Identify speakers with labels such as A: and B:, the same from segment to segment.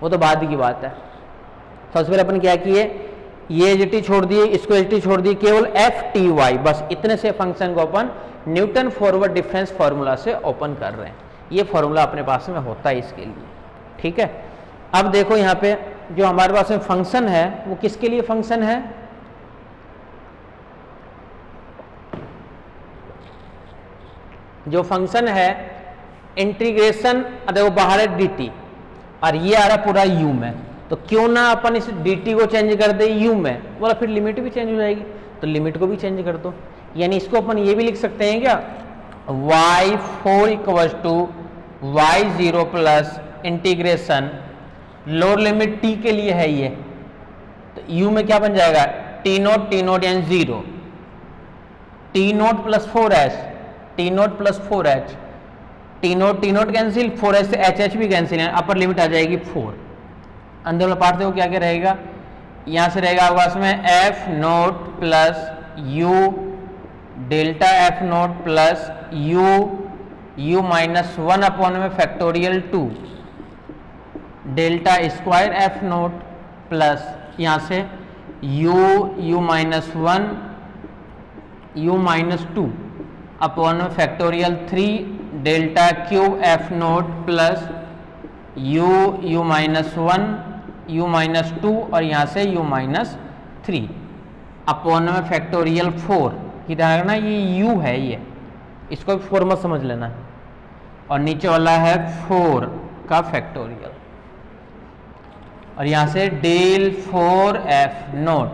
A: वो तो बाद की बात है। सबसे पहले अपन क्या किए, ये एच टी छोड़ दिए, इसको एच टी छोड़ दिए, केवल एफ टी वाई, बस इतने से फंक्शन को अपन न्यूटन फॉरवर्ड डिफरेंस फार्मूला से ओपन कर रहे हैं। ये फार्मूला अपने पास में होता है इसके लिए, ठीक है। अब देखो यहाँ पे जो हमारे पास में फंक्शन है वो किसके लिए फंक्शन है, जो फंक्शन है इंटीग्रेशन, देखो बाहर है dt और ये आ रहा पूरा u में, तो क्यों ना अपन इस dt को चेंज कर दे u में, बोला फिर लिमिट भी चेंज हो जाएगी, तो लिमिट को भी चेंज कर दो। यानी इसको अपन ये भी लिख सकते हैं क्या, y4 equals to y0 plus integration lower limit t के लिए है ये, तो u में क्या बन जाएगा t0 यानी 0, t0 plus 4h, t0 plus 4h, t0 cancel, 4h से hh भी कैंसिल है, अपर लिमिट आ जाएगी 4। अंदर वाला पार्ट देखो क्या क्या रहेगा, यहाँ से रहेगा आपके पास में f0 plus u delta f0 plus u minus 1 upon में factorial 2 delta square f0 plus यहाँ से u minus 1 u minus 2 upon में factorial 3 delta cube f0 plus u minus 1 u minus 2 और यहाँ से u माइनस 3 अपॉन में factorial 4 की ध्यान रखना, ये u है, ये इसको भी 4 मत समझ लेना, और नीचे वाला है 4 का फैक्टोरियल, और यहाँ से डेल 4f0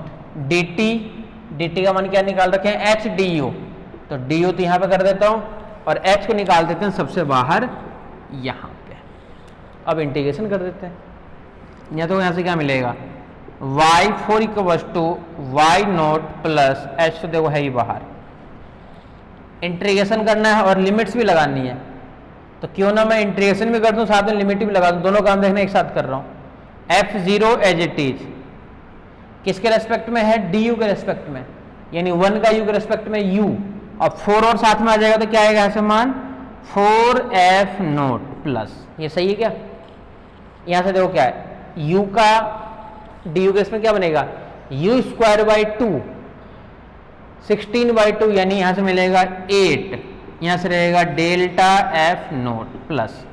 A: dt का मान क्या निकाल रखे हैं h du, तो du तो यहाँ पे कर देता हूँ और h को निकाल देते हैं सबसे बाहर यहाँ पे। अब इंटीग्रेशन कर देते हैं, या तो यहाँ से क्या मिलेगा y4 equals to y0 plus h, तो देखो है ही बाहर, इंटीग्रेशन करना है और लिमिट्स भी लगानी है, तो क्यों ना मैं इंटीग्रेशन भी कर दूं साथ में लिमिट भी लगा दूं, दोनों काम देखने एक साथ कर रहा हूँ। f0 एज इट इज किसके रेस्पेक्ट में है, du के रेस्पेक्ट में, यानी 1 का u के रेस्पेक्ट में u, और 4 और साथ में आ जाएगा तो क्या आएगा ऐसे मान 4f0 प्लस, ये सही है क्या, यहां से देखो क्या है u का du के इसमें क्या बनेगा u स्क्वायर बाई 2 16/2, यानी यहां से मिलेगा 8, यहां से रहेगा डेल्टा f0 प्लस,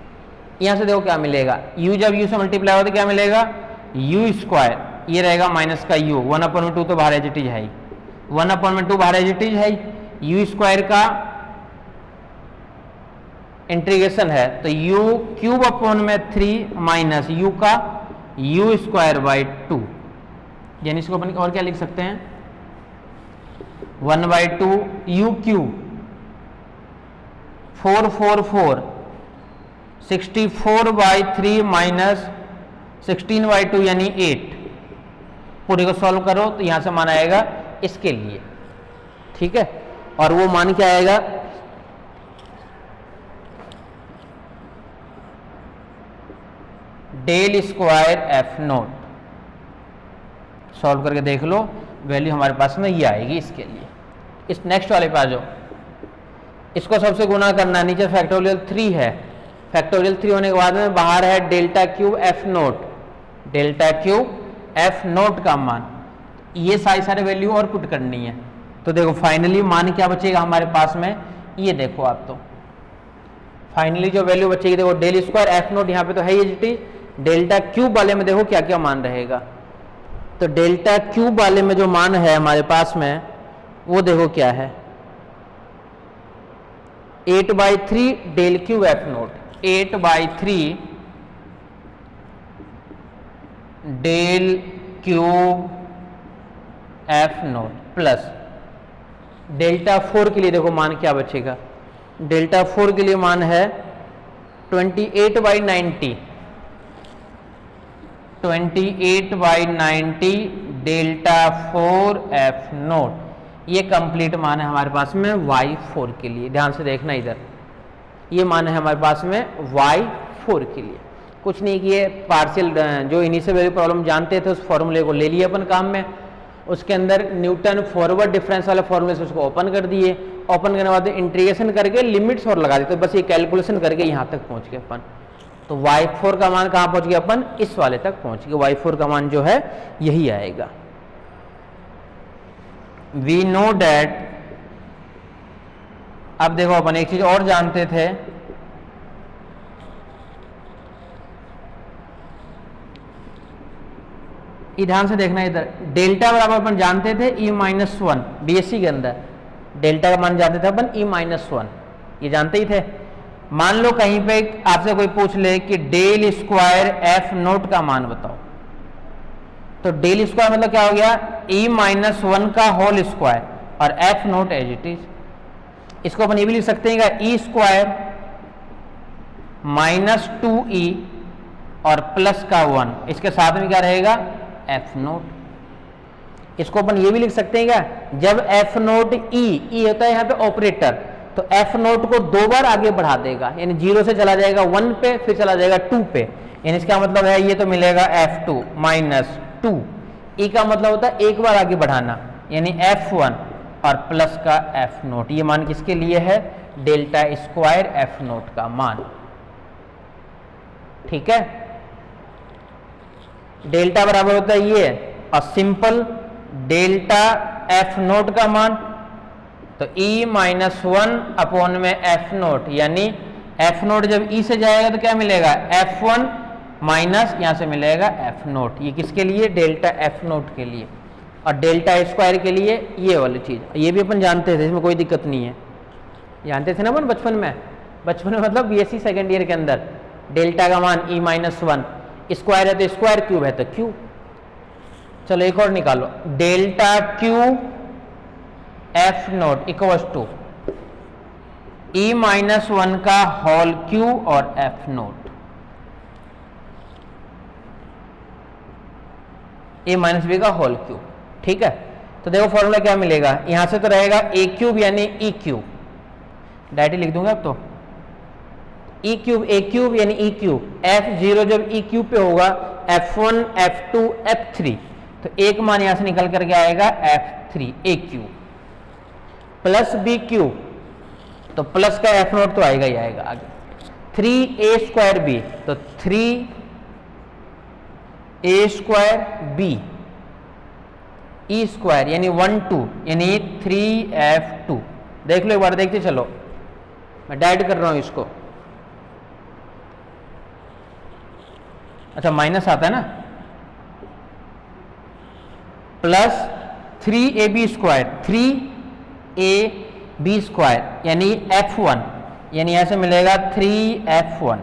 A: यहां से देखो क्या मिलेगा u जब u से मल्टीप्लाई होगा तो क्या मिलेगा u स्क्वायर, ये रहेगा माइनस का u, 1/2 तो बाहर एजिटीज है, 1/2 बाहर एजिटीज है, u स्क्वायर का इंटीग्रेशन है तो u क्यूब अपॉन में 3 माइनस u का u स्क्वायर बाई 2, यानी इसको अपन और क्या लिख सकते हैं 1/2 u क्यूब 4 64/3 माइनस 16/2 यानी 8, पूरे को सॉल्व करो तो यहां से मान आएगा इसके लिए, ठीक है, और वो मान क्या आएगा डेल स्क्वायर f0, सॉल्व करके देख लो वैल्यू हमारे पास में ये आएगी इसके लिए। इस नेक्स्ट वाले पे आ जाओ, इसको सबसे गुना करना है, नीचे फैक्टोरियल 3 है, फैक्टोरियल 3 होने के बाद में बाहर है delta cube f0, delta cube f0 का मान, ये सारे वैल्यू और पुट करनी है, तो देखो फाइनली मान क्या बचेगा हमारे पास में, ये देखो आप, तो फाइनली जो वैल्यू बचेगी देखो डेल स्क्वायर f0 यहाँ पे तो है ही, डेल्टा क्यूब वाले में देखो क्या क्या मान रहेगा, तो डेल्टा क्यूब वाले में जो मान है हमारे पास में वो देखो क्या है 8/3 del cube f0, 8/3 del cube f0 plus delta 4 के लिए देखो मान क्या बचेगा, डेल्टा 4 के लिए मान है 28/90, 28/90 डेल्टा 4f0, ये कंप्लीट मान है हमारे पास में y4 के लिए, ध्यान से देखना इधर, ये मान है हमारे पास में y4 के लिए, कुछ नहीं किए, पार्शियल जो इनिशियल वैल्यू प्रॉब्लम जानते थे उस फॉर्मूले को ले लिए अपन काम में, उसके अंदर न्यूटन फॉरवर्ड डिफरेंस वाले फॉर्मूले से उसको ओपन कर दिए, ओपन करने के बाद इंटीग्रेशन करके लिमिट्स और लगा दी, तो बस ये कैलकुलेशन करके यहाँ तक पहुँच गए अपन, तो y4 का मान कहाँ पहुंच गया अपन, इस वाले तक पहुंच गया। y4 का मान जो है यही आएगा। वी नो डैट, अब देखो अपन एक चीज और जानते थे, ध्यान से देखना इधर, डेल्टा बराबर अपन जानते थे e-1, बीएससी के अंदर डेल्टा का मान जानते थे अपन e-1, ये जानते ही थे। मान लो कहीं पे आपसे कोई पूछ ले कि डेल स्क्वायर एफ नोट का मान बताओ, तो डेल स्क्वायर मतलब क्या हो गया, e-1 का होल स्क्वायर और F not as it is. इसको अपन ये भी लिख सकते हैं ई स्क्वायर -2e और प्लस का 1, इसके साथ में क्या रहेगा, एफ नोट। इसको अपन ये भी लिख सकते हैं क्या, जब एफ नोट ई होता है यहाँ पे ऑपरेटर, तो एफ नोट को 2 बार आगे बढ़ा देगा, यानी 0 से चला जाएगा 1 पे, फिर चला जाएगा 2 पे, यानी इसका मतलब है ये तो मिलेगा f2 -2। ई का मतलब होता है एक बार आगे बढ़ाना, यानी f1 और प्लस का एफ नोट। ये मान किसके लिए है, डेल्टा स्क्वायर एफ नोट का मान। ठीक है, डेल्टा बराबर होता है ये, और सिंपल डेल्टा एफ नोट का मान, तो e-1 अपॉन में एफ नोट, यानी एफ नोट जब ई से जाएगा तो क्या मिलेगा, f1 माइनस यहां से मिलेगा एफ नोट। ये किसके लिए, डेल्टा एफ नोट के लिए। और डेल्टा स्क्वायर के लिए ये वाली चीज, ये भी अपन जानते थे, इसमें कोई दिक्कत नहीं है, जानते थे ना अपन बचपन में मतलब बीएससी सेकेंड ईयर के अंदर, डेल्टा का मान e-1, स्क्वायर है तो स्क्वायर, क्यूब है तो क्यूब। चलो एक और निकालो, delta Q F not equals to e-1 का होल क्यू और एफ नोट, a-b का होल क्यूब। ठीक है, तो देखो फॉर्मूला क्या मिलेगा, यहां से तो रहेगा ए क्यूब यानी ई क्यूब, डायरेक्ट लिख दूंगा अब तो, ई क्यूब ए क्यूब यानी ई क्यूब, f0 जब ई क्यूब पे होगा, f1 f2 f3, तो एक मान यहां से निकल करके आएगा f3 ए क्यूब प्लस बी क्यूब, तो प्लस का एफ नोट तो आएगा ही आएगा आगे, 3a² b, तो 3a² b ई स्क्वायर यानी 1 2 यानी 3f2। देख लो एक बार, देखते चलो, मैं डाइड कर रहा हूं इसको। अच्छा माइनस आता है ना, प्लस 3ab² 3ab² यानी f1, यानी यहां से मिलेगा 3f1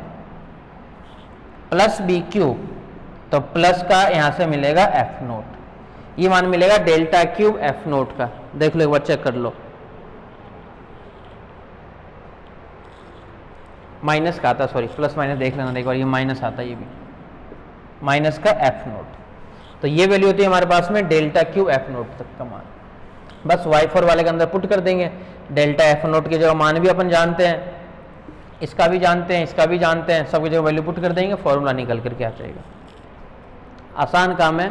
A: प्लस b क्यूब, तो प्लस का यहां से मिलेगा एफ नोट। ये मान मिलेगा डेल्टा क्यूब एफ नोट का। देख लो एक बार, चेक कर लो, माइनस का आता, सॉरी प्लस माइनस देख लेना एक बार, ये माइनस आता है, ये भी माइनस का एफ नोट। तो ये वैल्यू होती है हमारे पास में डेल्टा क्यू एफ नोट तक का मान। बस y4 वाले के अंदर पुट कर देंगे, डेल्टा एफ नोट की जगह मान भी अपन जानते हैं, इसका भी जानते हैं, इसका भी जानते हैं, सबकी जगह वैल्यू पुट कर देंगे, फॉर्मूला निकल करके आ जाएगा। आसान काम है।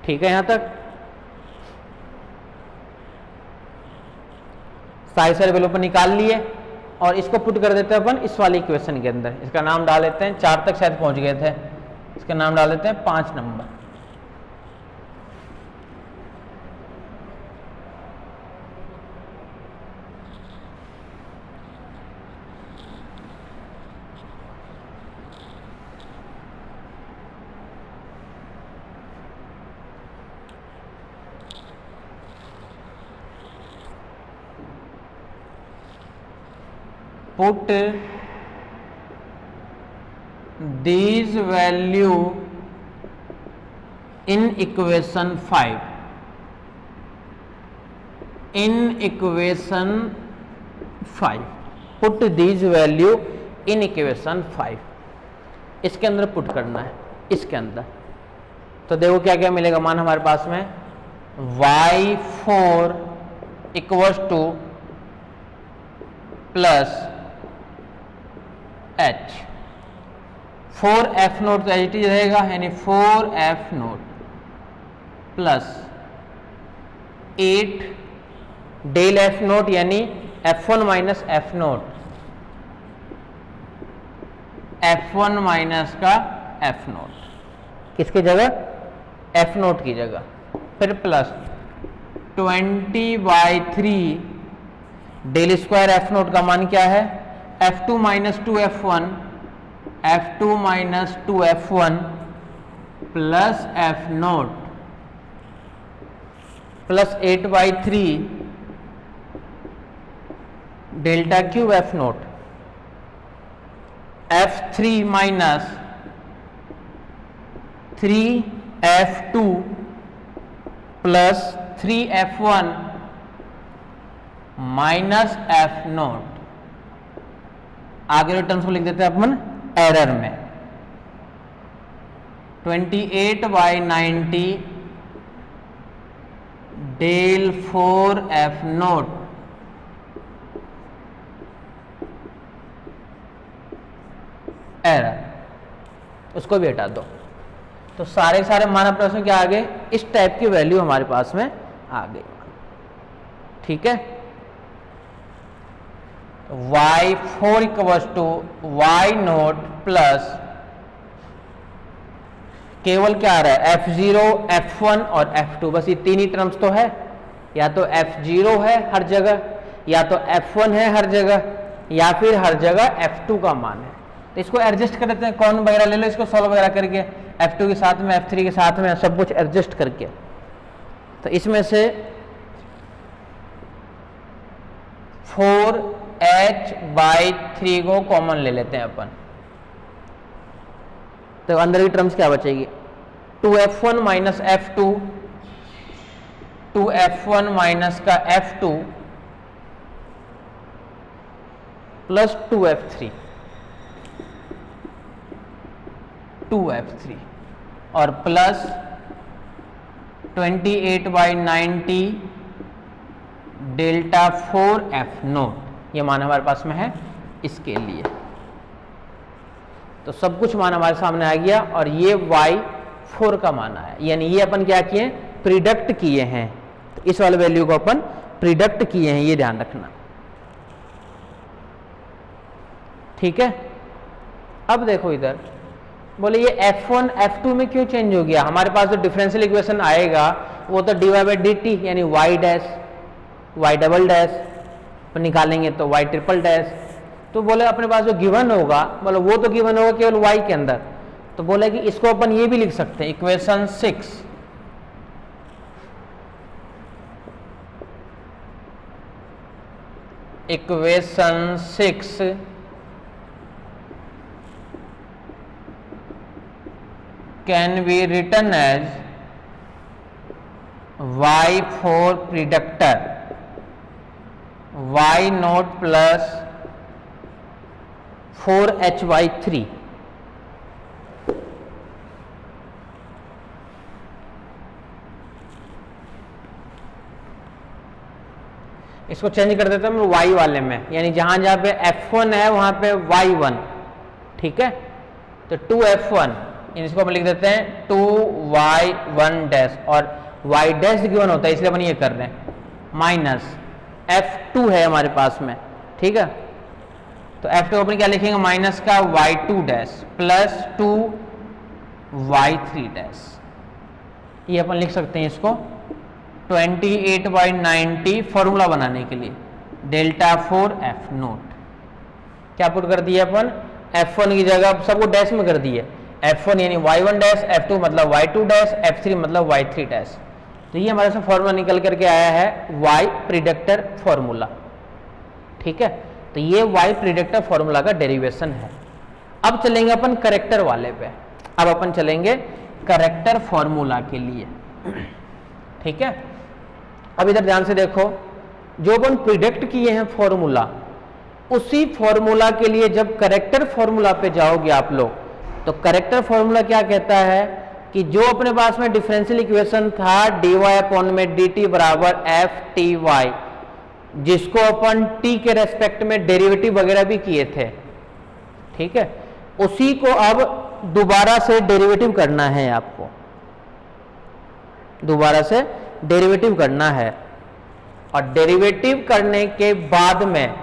A: ठीक है, यहां तक सारे वैल्यू पर निकाल लिए और इसको पुट कर देते हैं अपन इस वाली इक्वेशन के अंदर। इसका नाम डाल देते हैं, 4 तक शायद पहुंच गए थे, इसका नाम डाल देते हैं 5 number. Put these value in equation 5. In equation 5, put these value in equation 5. इसके अंदर पुट करना है, इसके अंदर। तो देखो क्या क्या मिलेगा मान हमारे पास में, y4 equals to plus h 4f not तो एच रहेगा, यानी 4f not plus 8 del F not यानी F1 minus F not, F1 minus का एफ नोट किसकी जगह, एफ नोट की जगह, फिर plus 20/3 del square F not का मान क्या है, F2 minus 2F1, F2 minus 2F1 plus F not plus 8/3 delta cube F not, F3 minus 3F2 plus 3F1 minus F note. आगे टर्म्स को लिख देते हैं अपन एरर में, 28/90 डेल 4F नोट एरर, उसको भी हटा दो। तो सारे मान अपने पास में क्या आ गए, इस टाइप की वैल्यू हमारे पास में आ गई। ठीक है, y4 equals to y not plus केवल क्या आ रहा है, F0, F1 और F2, बस ये तीन ही टर्म्स तो है, या तो F0 है हर जगह, या तो F1 है हर जगह, या फिर हर जगह F2 का मान है। तो इसको एडजस्ट कर देते हैं, कौन वगैरह ले लो, इसको सॉल्व वगैरह करके F2 के साथ में F3 के साथ में सब कुछ एडजस्ट करके। तो इसमें से 4h/3 को कॉमन ले लेते हैं अपन, तो अंदर की टर्म्स क्या बचेगी, 2F1 minus F2, 2F1 minus का F2 प्लस 2F3 और प्लस 28/90 डेल्टा 4F नोट, ये मान हमारे पास में है इसके लिए। तो सब कुछ मान हमारे सामने आ गया और ये y4 का मान आया, यानी ये अपन क्या किए, प्रिडिक्ट किए हैं, इस वाले वैल्यू को अपन प्रिडिक्ट किए हैं, ये ध्यान रखना। ठीक है, अब देखो इधर बोले ये F1 F2 में क्यों चेंज हो गया, हमारे पास जो डिफरेंशियल इक्वेशन आएगा वो तो dy/dt यानी y dash y double dash निकालेंगे तो y ट्रिपल डैश। तो बोले अपने पास जो गिवन होगा, बोले वो तो गिवन होगा केवल y के अंदर, तो बोले कि इसको अपन ये भी लिख सकते हैं, equation 6 can be written as y4 predictor y not plus 4h/3। इसको चेंज कर देते हैं हम y वाले में, यानी जहां जहां पे F1 है वहां पे y1। ठीक है, तो 2F1 इसको हम लिख देते हैं 2y1 डैश, और y डैश गिवन होता है इसलिए अपन ये कर रहे हैं, माइनस F2 है हमारे पास में। ठीक है, तो F2 अपन क्या लिखेंगे, माइनस का y2 dash plus 2y3 dash, ये अपन लिख सकते हैं इसको 28/90 फॉर्मूला बनाने के लिए डेल्टा 4F नोट। क्या पुट कर दिया अपन, F1 की जगह सबको डैश में कर दिए, F1 यानी y1 डैश, F2 मतलब y2 डैश, F3 मतलब y3 डैश। तो ये हमारे से फॉर्मूला निकल करके आया है y प्रिडिक्टर फॉर्मूला। ठीक है, तो ये y प्रिडिक्टर फॉर्मूला का डेरिवेशन है। अब चलेंगे अपन करेक्टर वाले पे, अब अपन चलेंगे करेक्टर फॉर्मूला के लिए। ठीक है, अब इधर ध्यान से देखो, जो अपन प्रिडिक्ट किए हैं फॉर्मूला, उसी फॉर्मूला के लिए जब करेक्टर फॉर्मूला पे जाओगे आप लोग, तो करेक्टर फॉर्मूला क्या कहता है कि जो अपने पास में डिफरेंशियल इक्वेशन था dy/dt बराबर f(ty), जिसको अपन t के रेस्पेक्ट में डेरिवेटिव वगैरह भी किए थे, ठीक है, उसी को अब दोबारा से डेरिवेटिव करना है, आपको दोबारा से डेरिवेटिव करना है। और डेरिवेटिव करने के बाद में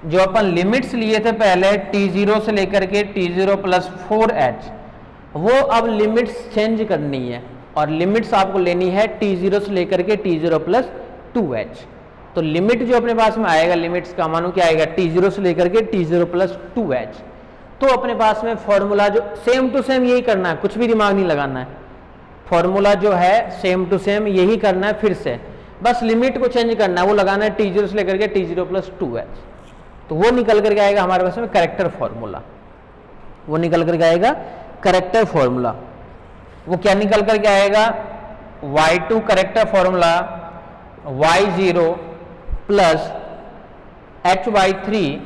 A: जो अपन लिमिट्स लिए थे पहले t0 से लेकर के t0 प्लस 4h, वो अब लिमिट्स चेंज करनी है और लिमिट्स आपको लेनी है t0 से लेकर के t0 प्लस 2h। तो लिमिट जो अपने पास में आएगा, लिमिट्स का मानो क्या आएगा, t0 से लेकर के t0 प्लस 2h। तो अपने पास में फॉर्मूला जो सेम टू सेम यही करना है, कुछ भी दिमाग नहीं लगाना है, फॉर्मूला जो है सेम टू सेम यही करना है, फिर से बस लिमिट को चेंज करना है, वो लगाना है t0 से लेकर के t0 प्लस 2h। तो वो निकल करके आएगा हमारे पास में करेक्टर फॉर्मूला, वो निकल करके आएगा करेक्टर फॉर्मूला। वो क्या निकल करके आएगा, y2 character formula y0 plus h/3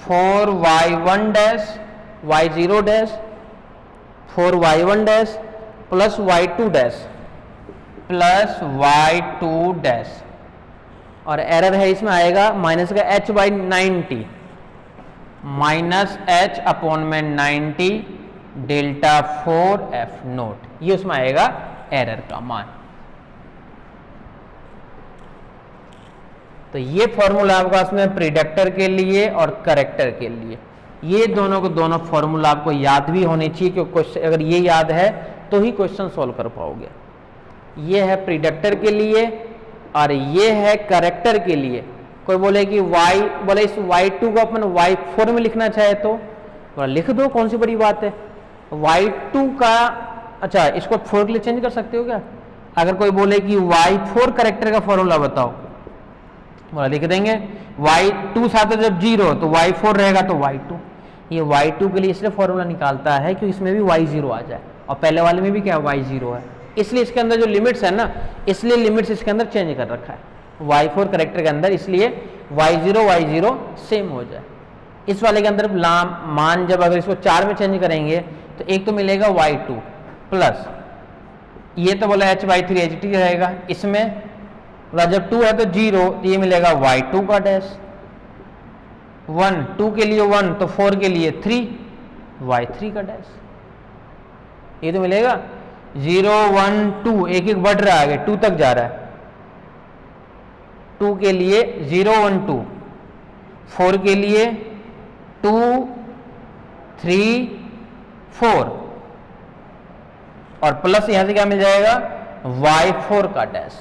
A: 4y1 dash y0 dash 4y1 dash plus y2 dash और एरर है इसमें आएगा माइनस का h/90 माइनस h अपॉन में 90 डेल्टा 4f नोट, ये उसमें आएगा एरर का मान। तो ये फॉर्मूला आपके पास में प्रिडिक्टर के लिए और करेक्टर के लिए, ये दोनों को दोनों फॉर्मूला आपको याद भी होने चाहिए, क्योंकि क्वेश्चन अगर ये याद है तो ही क्वेश्चन सॉल्व कर पाओगे। ये है प्रिडिक्टर के लिए और ये है करेक्टर के लिए। कोई बोले कि y, बोले इस y2 को अपन y4 में लिखना चाहे तो लिख दो, कौन सी बड़ी बात है। y2 का अच्छा इसको 4 के लिए चेंज कर सकते हो क्या। अगर कोई बोले कि y4 करेक्टर का फॉर्मूला बताओ, बोला लिख देंगे, y2 साथ जब 0 तो y4 रहेगा तो y2। ये y2 के लिए इसलिए फॉर्मूला निकालता है क्योंकि इसमें भी y0 आ जाए और पहले वाले में भी क्या y0 है, इसलिए इसके अंदर जो लिमिट्स है ना, इसलिए लिमिट्स इसके अंदर चेंज कर रखा है y4 करेक्टर के अंदर, इसलिए y0 सेम हो जाए। इस वाले के अंदर मान जब अगर इसको 4 में चेंज करेंगे तो एक तो मिलेगा y2 प्लस ये तो बोला h/3 एच रहेगा, इसमें जब 2 है तो 0, तो ये मिलेगा y2 का डैश 1, 2 के लिए 1 तो 4 के लिए 3 y3 का डैश, ये तो मिलेगा 0 1 2 एक एक बढ़ रहा है, 2 तक जा रहा है। 2 के लिए 0 1 2, 4 के लिए 2 3 4 और प्लस यहां से क्या मिल जाएगा y4 का डैश।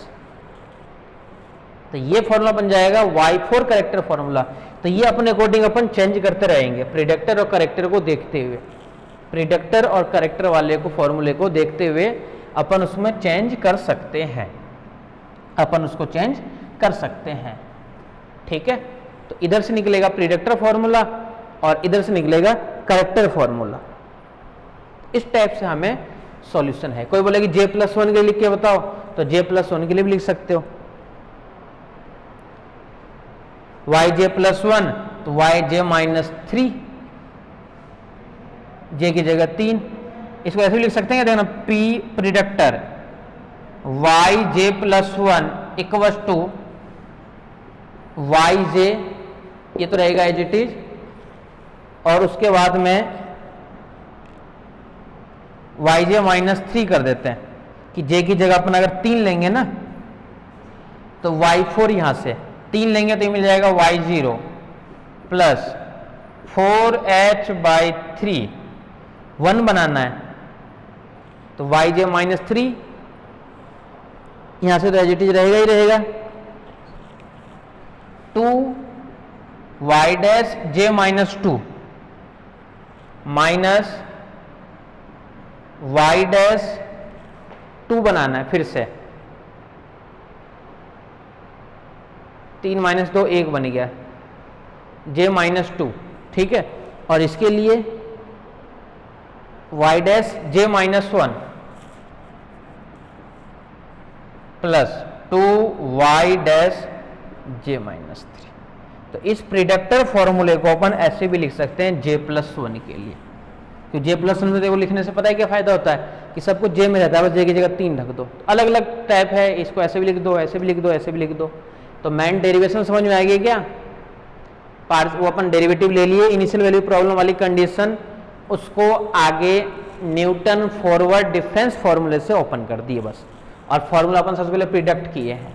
A: तो ये फॉर्मूला बन जाएगा y4 करेक्टर फॉर्मूला। तो ये अपने अकॉर्डिंग अपन चेंज करते रहेंगे प्रिडिक्टर और करेक्टर को देखते हुए, प्रिडिक्टर और करेक्टर वाले को फॉर्मूले को देखते हुए अपन उसमें चेंज कर सकते हैं, अपन उसको चेंज कर सकते हैं। ठीक है, तो इधर से निकलेगा प्रिडिक्टर फॉर्मूला और इधर से निकलेगा करेक्टर फॉर्मूला। इस टाइप से हमें सॉल्यूशन है। कोई बोले कि j+1 के लिए लिख के बताओ, तो j+1 के लिए भी लिख सकते हो, yj+1 तो yj-3, j की जगह 3, इसको ऐसे भी लिख सकते हैं, देखना p predictor yj+1 equal to yj, ये तो रहेगा एज इट इज, और उसके बाद में yj-3 कर देते हैं कि j की जगह अपन अगर 3 लेंगे ना तो y4 यहां से 3 लेंगे तो ये मिल जाएगा y0 प्लस 4h/3, 1 बनाना है तो yj-3 यहां से तो एज इट इज रहेगा ही रहेगा, 2y-j-2 माइनस y-2 बनाना है, फिर से 3 - 2 1 बन गया, j-2, ठीक है। और इसके लिए y-j-1 प्लस 2y-j-3। तो इस प्रिडिक्टर फॉर्मूले को अपन ऐसे भी लिख सकते हैं j+1 के लिए, क्योंकि j+1 में देखो लिखने से पता है क्या फायदा होता है कि सब कुछ j में रहता है, बस j की जगह 3 रख दो। अलग अलग टाइप है, इसको ऐसे भी लिख दो, ऐसे भी लिख दो, ऐसे भी लिख दो। तो मेन डेरिवेशन समझ में आ गई क्या, वो अपन डेरिवेटिव ले लिए, इनिशियल वैल्यू प्रॉब्लम वाली कंडीशन, उसको आगे न्यूटन फॉरवर्ड डिफरेंस फॉर्मूले से ओपन कर दिए बस। और फॉर्मूला अपन सबसे पहले प्रिडिक्ट किए हैं।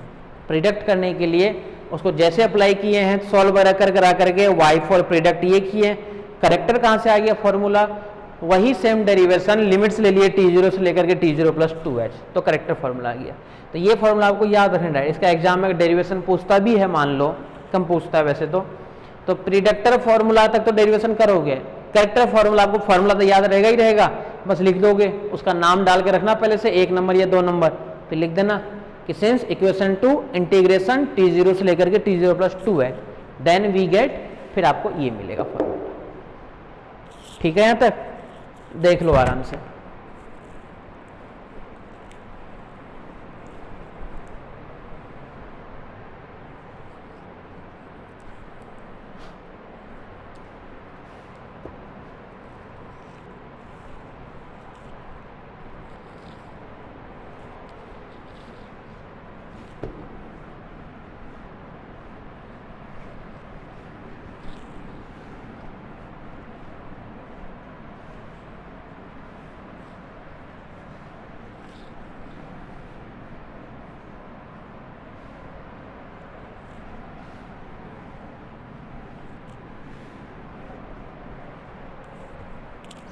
A: प्रिडिक्ट करने के लिए उसको जैसे अप्लाई किए हैं, सॉल्व वगैरह करा करके वाई फॉर प्रिडिक्ट ये किए, करेक्टर कहाँ से आ गया फॉर्मूला, वही सेम डेरिवेशन लिमिट्स ले लिए t0 से लेकर के t0 + 2h, तो करेक्टर फॉर्मूला आ गया। तो ये फॉर्मूला आपको याद रखना है। इसका एग्जाम में डेरिवेशन पूछता भी है, मान लो कम पूछता है वैसे तो प्रिडिक्टर फॉर्मूला तक तो डेरिवेशन करोगे, करेक्टर फॉर्मूला आपको फॉर्मूला तो याद रहेगा ही रहेगा, बस लिख दोगे, उसका नाम डाल के रखना पहले से 1 नंबर या 2 नंबर, फिर लिख देना कि since equation two integration t0 से लेकर के t0 + 2 है, देन वी गेट, फिर आपको ये मिलेगा फॉर्मूला। ठीक है, यहां तक देख लो आराम से।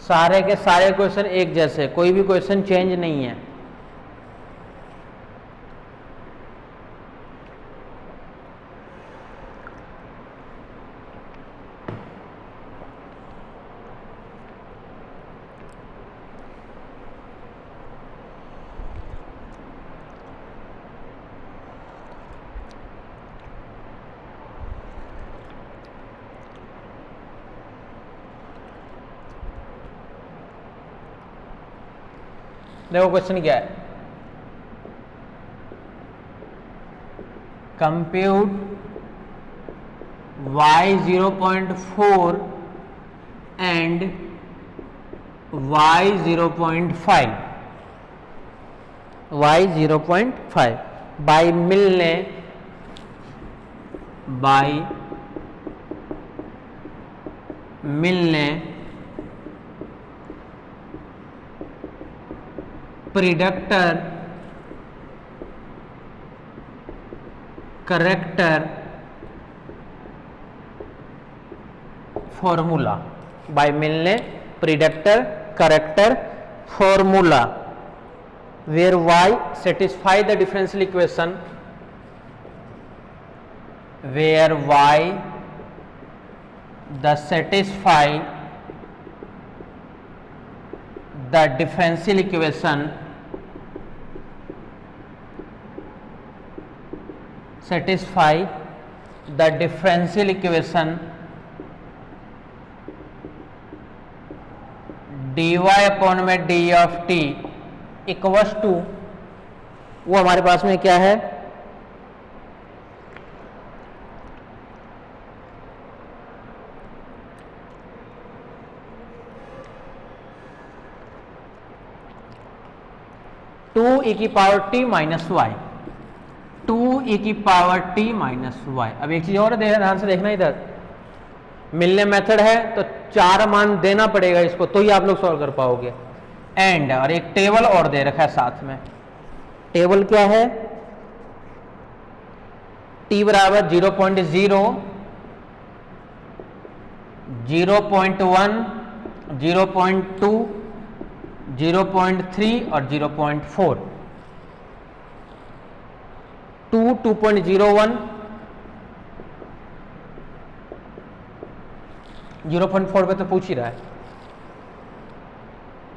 A: सारे के सारे क्वेश्चन एक जैसे, कोई भी क्वेश्चन चेंज नहीं है। देखो क्वेश्चन क्या है, compute y 0.4 and y 0.5 by Milne predictor corrector formula, by Milne predictor corrector formula where y satisfy the differential equation, where y the satisfy the differential equation satisfy the differential equation dy upon में d of t equals to, वो हमारे पास में क्या है, two e की power t minus y, 2e की power t minus Y. अब एक चीज और ध्यान से देखना, इधर मिलने मेथड है तो 4 मान देना पड़ेगा इसको, तो ही आप लोग सॉल्व कर पाओगे। एंड और एक टेबल और दे रखा है साथ में, टेबल क्या है, t बराबर 0.0, 0.1, 0.2, 0.3 और 0.4, 2.01, 0.4 पे तो पूछ ही रहा है,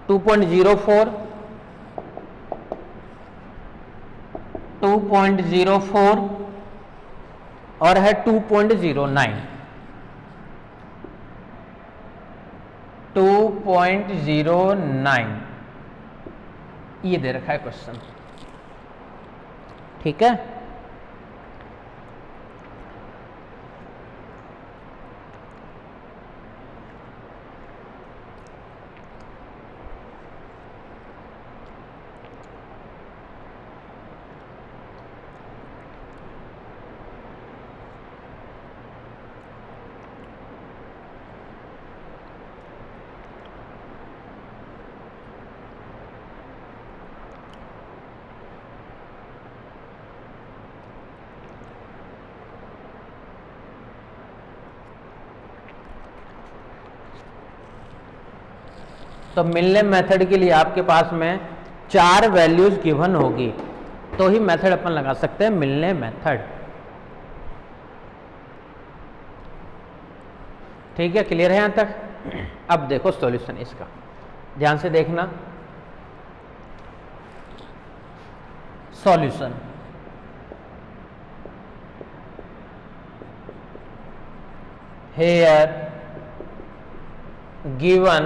A: 2.04, 2.04 और है 2.09, 2.09 ये दे रखा है क्वेश्चन। ठीक है, तो मिलने मेथड के लिए आपके पास में 4 वैल्यूज गिवन होगी तो ही मेथड अपन लगा सकते हैं, मिलने मेथड। ठीक है, क्लियर है यहां तक? अब देखो सॉल्यूशन इसका, ध्यान से देखना। Solution here given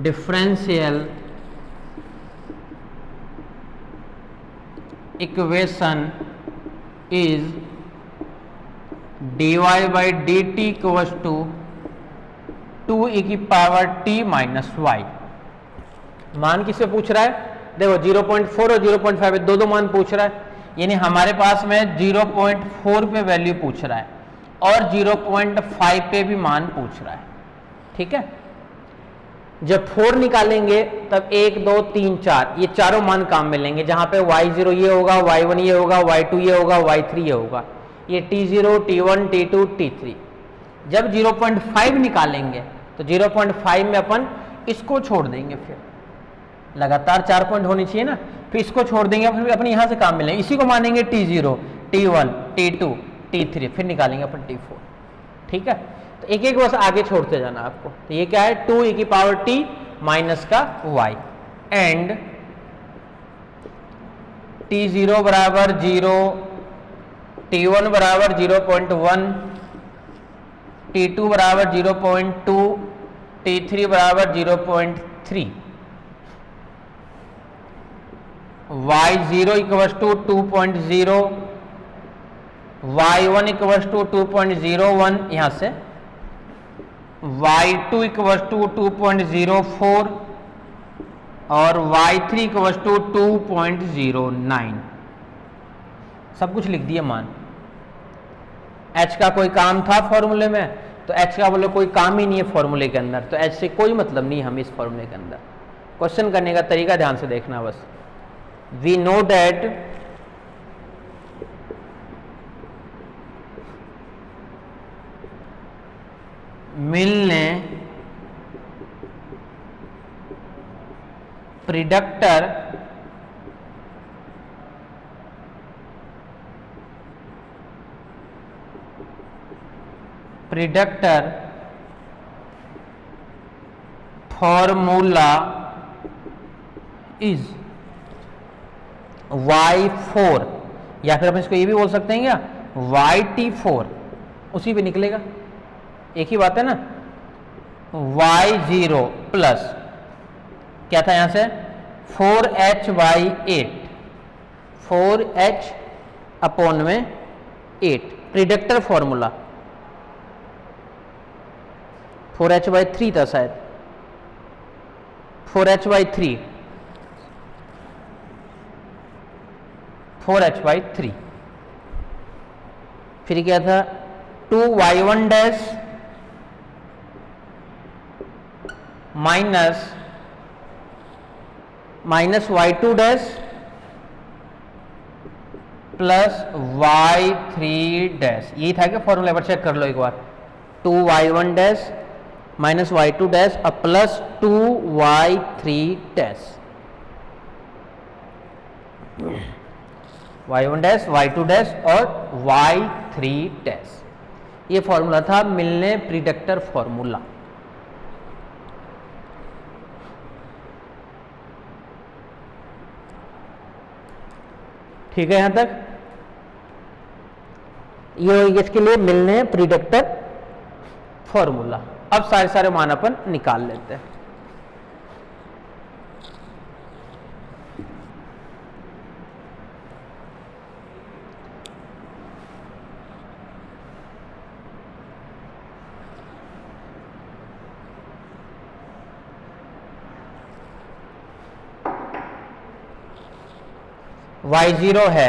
A: differential equation is dy by dt equals to 2 e की पावर t माइनस वाई। मान किससे पूछ रहा है? देखो 0.4 और 0.5 दो मान पूछ रहा है, यानी हमारे पास में 0.4 पे वैल्यू पूछ रहा है और 0.5 पे भी मान पूछ रहा है। ठीक है, जब 4 निकालेंगे तब 1 2 3 4 ये चारों मान काम में लेंगे, जहां पे y0 ये होगा, y1 ये होगा, y2 ये होगा, y3 ये होगा, ये t0 t1 t2 t3। जब 0.5 निकालेंगे तो 0.5 में अपन इसको छोड़ देंगे, फिर लगातार 4 पॉइंट होनी चाहिए ना, फिर इसको छोड़ देंगे, फिर अपन यहां से काम मिलेंगे, इसी को मानेंगे t0 t1 t2 t3, फिर निकालेंगे अपन t4। ठीक है, तो एक एक बस आगे छोड़ते जाना आपको। तो ये क्या है? 2 e की पावर t माइनस का y एंड t0 बराबर 0, t1 बराबर 0.1, t2 बराबर 0.2, t3 बराबर 0.3, y0 equals to 2.0, y1 equals to 2.01, यहां से y2 इक्वल्स टू 2.04 और y3 इक्वल्स टू 2.09। सब कुछ लिख दिया मान। h का कोई काम था फॉर्मूले में, तो h का बोले कोई काम ही नहीं है फॉर्मूले के अंदर, तो h से कोई मतलब नहीं हम इस फॉर्मूले के अंदर। क्वेश्चन करने का तरीका ध्यान से देखना बस। We know that मिलने प्रिडक्टर फॉर्मूला इज y4, या फिर अपन इसको ये भी बोल सकते हैं क्या yt4, उसी पे निकलेगा, एक ही बात है ना। y0 प्लस क्या था यहां से 4h बाई 8, 4h अपॉन में 8 प्रिडक्टर फॉर्मूला, 4h बाई 3 था शायद, 4h बाई 3, 4h बाई 3। फिर क्या था 2y1 dash minus y2 dash plus y3 dash, यही था क्या फॉर्मूला? पर चेक कर लो एक बार। 2y1 dash minus y2 dash और plus 2y3 dash, y1 dash y2 dash और y3 डैश, ये फॉर्मूला था मिलने प्रिडक्टर फॉर्मूला। ठीक है यहां तक? ये इसके लिए मिलने प्रिडक्टर फॉर्मूला। अब सारे मान अपन निकाल लेते हैं। y0 है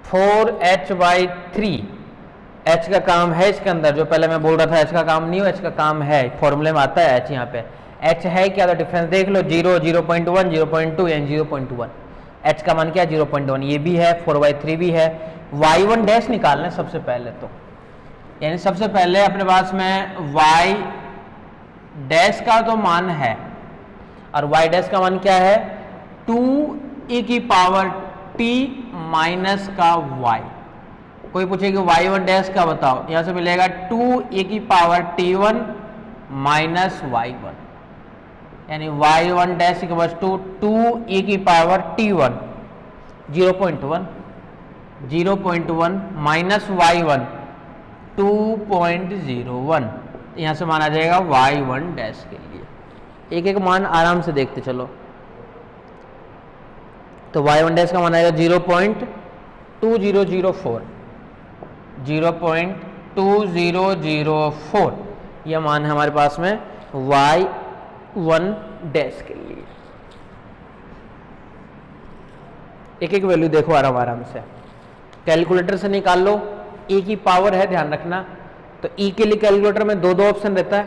A: 4h बाई 3, h का काम है इसके अंदर, जो पहले मैं बोल रहा था h का काम नहीं हो, h का काम है, फॉर्मूले में आता है h। यहाँ पे h है क्या? तो डिफरेंस देख लो, 0, 0.1, 0.2 एंड 0.1। h का मान क्या है 0.1, ये भी है, 4/3 भी है। y1 डैश निकालना है सबसे पहले तो, यानी सबसे पहले अपने पास में y डैश का तो मान है और y डैश का मान क्या है 2e की पावर t माइनस का y। कोई पूछेगा y1 डैश का बताओ, यहां से मिलेगा 2e की पावर t1 माइनस y1, यानी y1 dash equals to 2e की पावर t1 0.1 माइनस y1 2.01, यहां से मान आ जाएगा y1 डैश के लिए। एक एक मान आराम से देखते चलो। तो y1 डैश का मान आएगा 0.2004 यह मान है हमारे पास में y1 डैश के लिए। एक एक वैल्यू देखो आराम आराम से, कैलकुलेटर से निकाल लो। e की पावर है, ध्यान रखना। तो e के लिए कैलकुलेटर में दो ऑप्शन रहता है,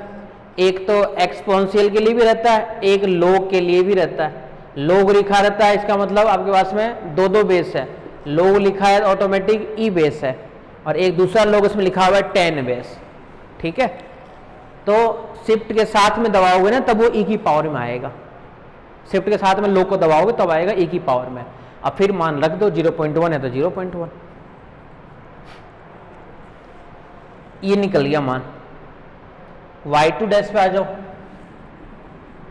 A: एक तो एक्सपोनेंशियल के लिए भी रहता है, एक log के लिए भी रहता है। log लिखा रहता है, इसका मतलब आपके पास में दो बेस है। log लिखा है ऑटोमेटिक e बेस है, और एक दूसरा log इसमें लिखा हुआ है 10 बेस। ठीक है, तो शिफ्ट के साथ में दबाओगे ना तब वो e की पावर में आएगा। शिफ्ट के साथ में log को दबाओगे तब आएगा e की पावर में। अब फिर मान रख दो, 0.1 है तो 0.1, ये निकल गया मान। y2 डैश पे आ जाओ,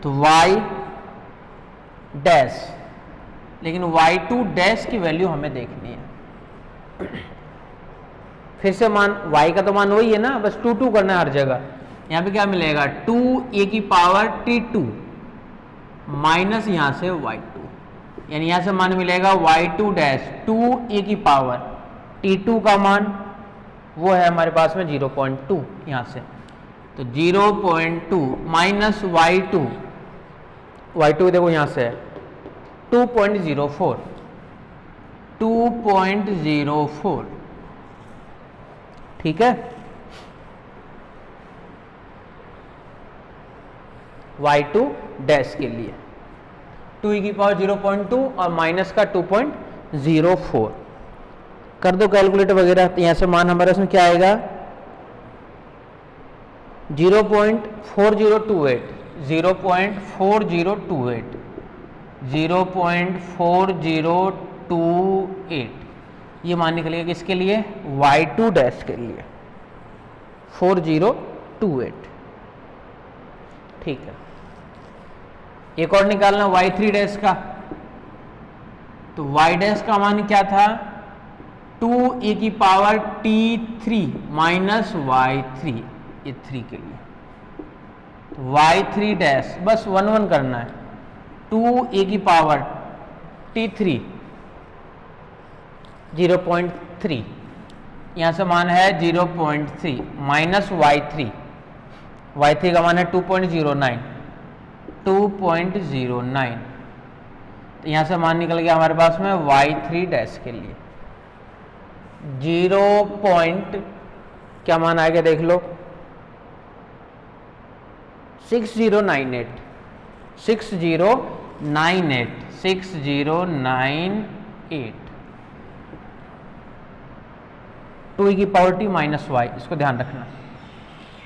A: तो y डैश, लेकिन y2 डैश की वैल्यू हमें देखनी है। फिर से मान y का तो मान वही है ना, बस 2 करना है हर जगह। यहां पे क्या मिलेगा 2e की पावर t2 माइनस यहां से y2, यानी यहां से मान मिलेगा y2 डैश 2e की पावर t2 का मान वो है हमारे पास में 0.2 यहां से। तो 0.2 माइनस y2 देखो यहां से है 2.04 ठीक है। y2 डैश के लिए 2e की पावर 0.2 और माइनस का 2.04 कर दो कैलकुलेटर वगैरह। तो यहां से मान हमारे इसमें क्या आएगा 0.4028 ये मान निकलेगा किसके लिए y2 डैश के लिए 4028। ठीक है, एक और निकालना y3 डैश का। तो y डैश का मान क्या था 2e की पावर t3 माइनस y3, ये 3 के लिए। तो y3 डैश बस 1 करना है, 2e की पावर t3 0.3, यहां से मान है 0.3 माइनस y3 का मान है 2.09। तो यहां से मान निकल गया हमारे पास में y3 डैश के लिए 0. क्या मान आएगा देख लो 6098 2e की पावर t माइनस वाई, इसको ध्यान रखना।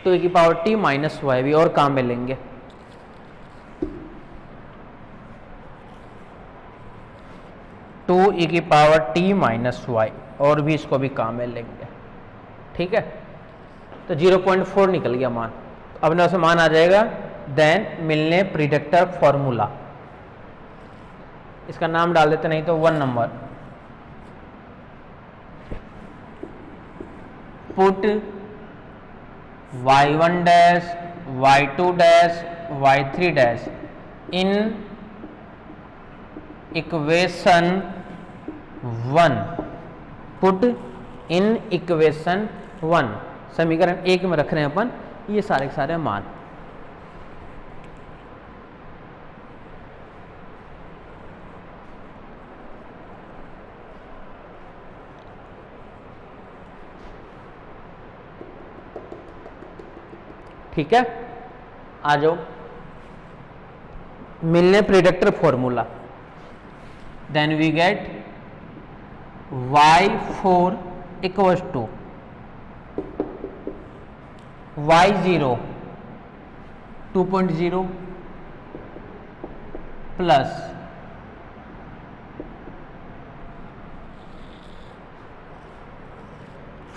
A: 2e की पावर t माइनस वाई भी और काम में लेंगे। टू e की पावर t माइनस वाई और भी इसको भी काम में लेंगे। ठीक है, तो 0.4 निकल गया मान। अब ना से मान आ जाएगा देन मिलने प्रिडिक्टर फॉर्मूला, इसका नाम डाल देते, नहीं तो 1 number. Put y1 dash y2 dash y3 dash in equation 1, put in equation 1, समीकरण 1 में रख रहे हैं अपन ये सारे के सारे मान। ठीक है, आ जाओ Milne predictor formula. Then we get y4 equals to y0 2.0 plus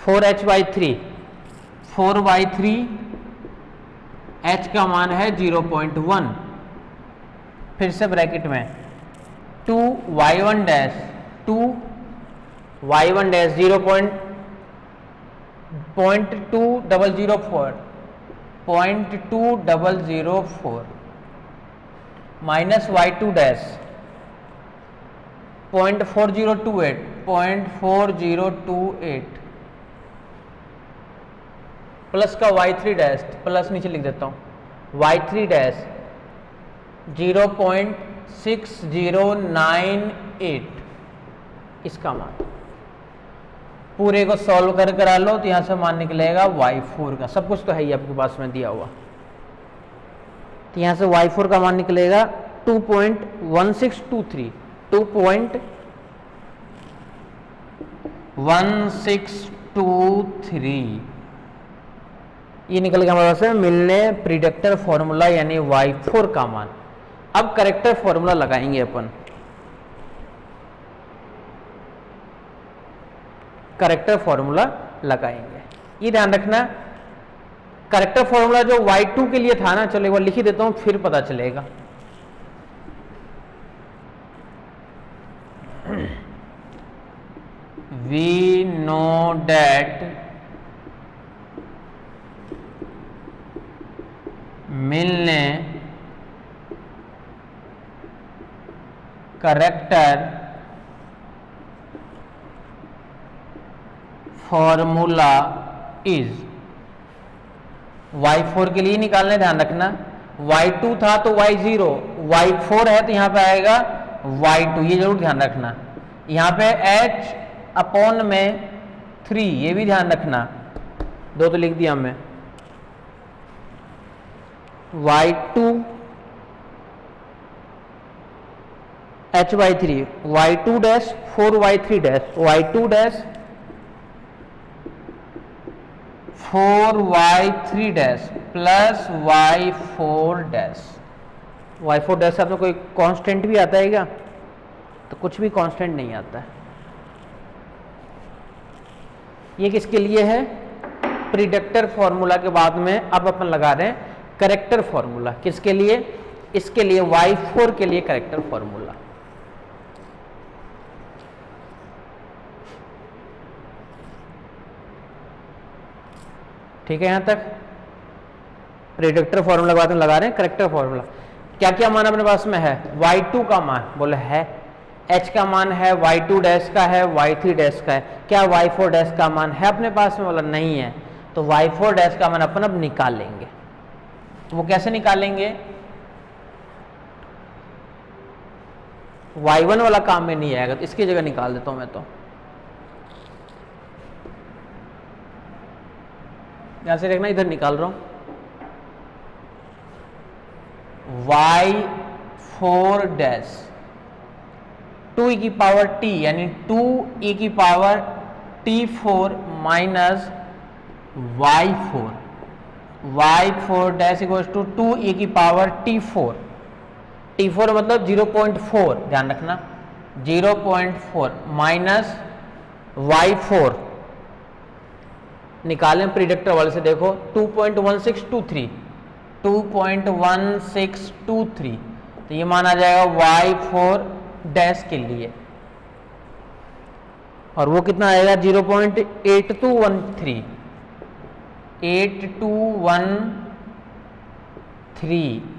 A: 4h/3 4/3 h का मान है 0.1, फिर से ब्रैकेट में 2y1 dash 2y1 dash 0.2004 minus y2 dash 0.4028 plus का y3 डैश, प्लस नीचे लिख देता हूँ, y3 डैश 0.6098 इसका मान। पूरे को सॉल्व करा लो तो यहाँ से मान निकलेगा y4 का, सब कुछ तो है ही आपके पास में दिया हुआ, तो यहाँ से y4 का मान निकलेगा 2.1623 2.1623 ये निकल गया हमारे पास मिलने प्रिडिक्टर फॉर्मूला यानी y4 का मान। अब करेक्टर फॉर्मूला लगाएंगे अपन, करेक्टर फॉर्मूला लगाएंगे। ये ध्यान रखना करेक्टर फॉर्मूला जो y2 के लिए था ना, चलो एक बार लिख ही देता हूं फिर पता चलेगा। We know that मिलने करेक्टर फॉर्मूला इज y4 के लिए निकालने, ध्यान रखना y2 था तो y0, y4 है तो यहां पे आएगा y2, ये जरूर ध्यान रखना। यहां पे h अपॉन में 3 ये भी ध्यान रखना, 2 तो लिख दिया हमने। y2 h/3 y2 dash 4y3 dash y2 dash 4y3 dash plus y4 dash. y4 dash आपको कोई कांस्टेंट भी आता है क्या? तो कुछ भी कांस्टेंट नहीं आता है। ये किसके लिए है? प्रिडिक्टर फॉर्मूला के बाद में अब अपन लगा रहे हैं करेक्टर फॉर्मूला। किसके लिए? इसके लिए y4 के लिए करेक्टर फॉर्मूला। ठीक है, यहां तक प्रिडिक्टर फॉर्मूला के बाद में लगा रहे हैं करेक्टर फॉर्मूला। क्या क्या मान अपने पास में है? y2 का मान बोले है, h का मान है, y2 डैश का है, y3 डैश का है। क्या y4 डैश का मान है अपने पास में? बोला नहीं है, तो y4 डैश का मान अपन अब निकाल लेंगे। वो कैसे निकालेंगे? y1 वाला काम में नहीं आएगा तो इसकी जगह निकाल देता हूं मैं। तो यहां से देखना, इधर निकाल रहा हूं y4 डैश 2e की पावर t यानी 2e की power t4 minus y4 dash equals to 2e की पावर t4 मतलब 0.4, ध्यान रखना 0.4 माइनस y4 निकालें प्रिडिक्टर वाले से। देखो 2.1623 तो ये माना जाएगा y4 डैश के लिए, और वो कितना आएगा? 0.8213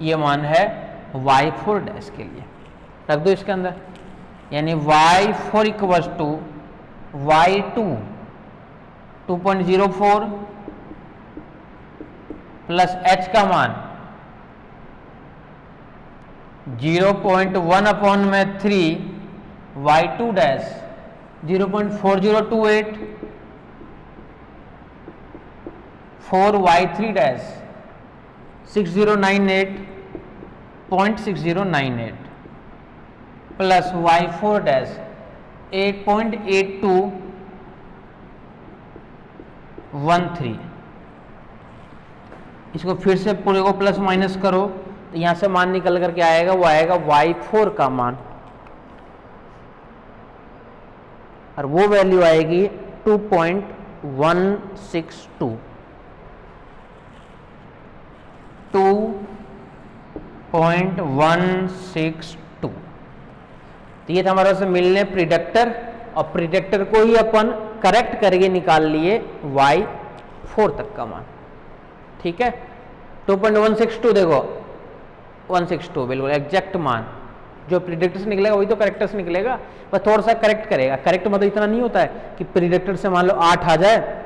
A: ये मान है y4 डैश के लिए। रख दो इसके अंदर, यानी y4 equals to y2 2.04 plus h का मान 0.1 अपॉन में 3 y2 dash 0.4028 4y3 dash 6098.6098 plus y4 dash 8.8213। इसको फिर से पूरे को प्लस माइनस करो तो यहां से मान निकल करके आएगा, वो आएगा y4 का मान, और वो वैल्यू आएगी 2.162। 2.162। तो ये था हमारे पास मिलने प्रिडिक्टर, और प्रिडिक्टर को ही अपन करेक्ट करके निकाल लिए y4 तक का मान। ठीक है, 2.162 देखो 162 बिल्कुल एग्जैक्ट मान, जो प्रिडिक्टर से निकलेगा वही तो करेक्टर से निकलेगा, पर थोड़ा सा करेक्ट करेगा। करेक्ट मतलब इतना नहीं होता है कि प्रिडिक्टर से मान लो 8 आ जाए,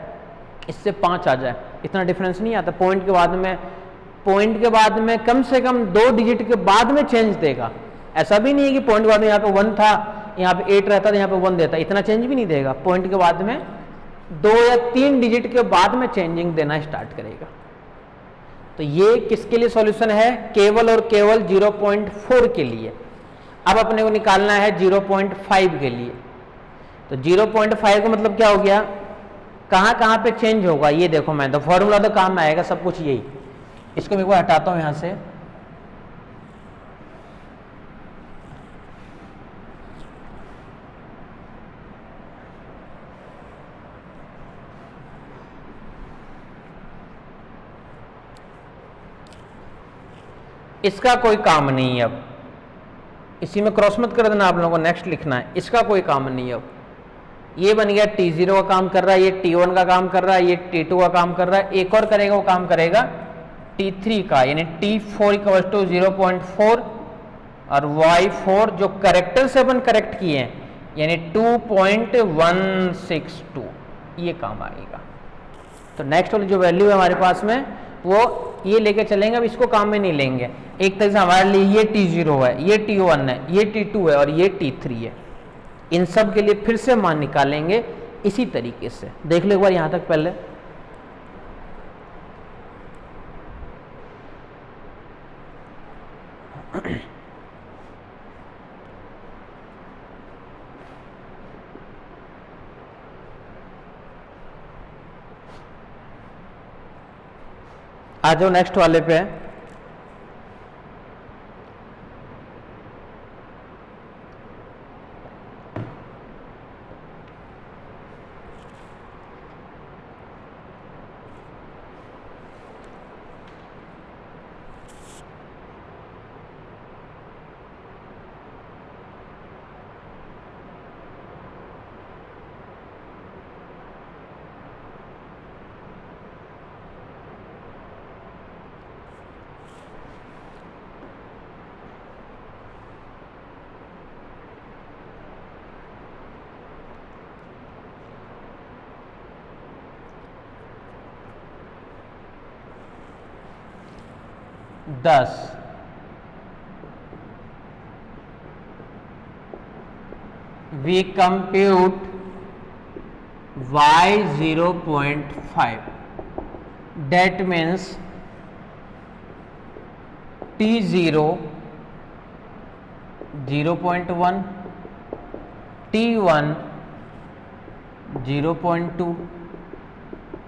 A: इससे 5 आ जाए, इतना डिफरेंस नहीं आता। पॉइंट के बाद में कम से कम 2 डिजिट के बाद में चेंज देगा। ऐसा भी नहीं है कि पॉइंट के बाद में यहाँ पे 1 था, यहाँ पे 8 रहता था, यहाँ पे 1 देता, इतना चेंज भी नहीं देगा। पॉइंट के बाद में 2 या 3 डिजिट के बाद में चेंजिंग देना स्टार्ट करेगा। तो ये किसके लिए सॉल्यूशन है? केवल और केवल 0.4 के लिए। अब अपने को निकालना है 0.5 के लिए। तो 0.5 का मतलब क्या हो गया, कहां पे चेंज होगा ये देखो। मैं तो फॉर्मूला तो काम में आएगा सब कुछ यही। इसको मैं एक बार हटाता हूं यहां से। इसका कोई काम नहीं है, अब इसी में क्रॉस मत कर देना आप लोगों को, नेक्स्ट लिखना है। इसका कोई काम नहीं है। अब ये बन गया T0 का काम कर रहा है, ये T1 का काम कर रहा है, ये T2 का काम कर रहा है। एक और करेगा, वो काम करेगा T3 का, यानी T4 = 0.4 और y4 जो करेक्टर से अपन करेक्ट किए हैं यानी 2.162, ये काम आएगा। तो नेक्स्ट वाली जो वैल्यू है हमारे पास में वो ये लेके चलेंगे। अब इसको काम में नहीं लेंगे। एक तरह से हमारे लिए ये T0 है, ये T1 है, ये T2 है और ये T3 है। इन सब के लिए फिर से मान निकालेंगे इसी तरीके से। देख लो एक बार यहां तक पहले। आ जाओ नेक्स्ट वाले पे। दस we compute y 0.5, that means T0 0.1, T1 0.2,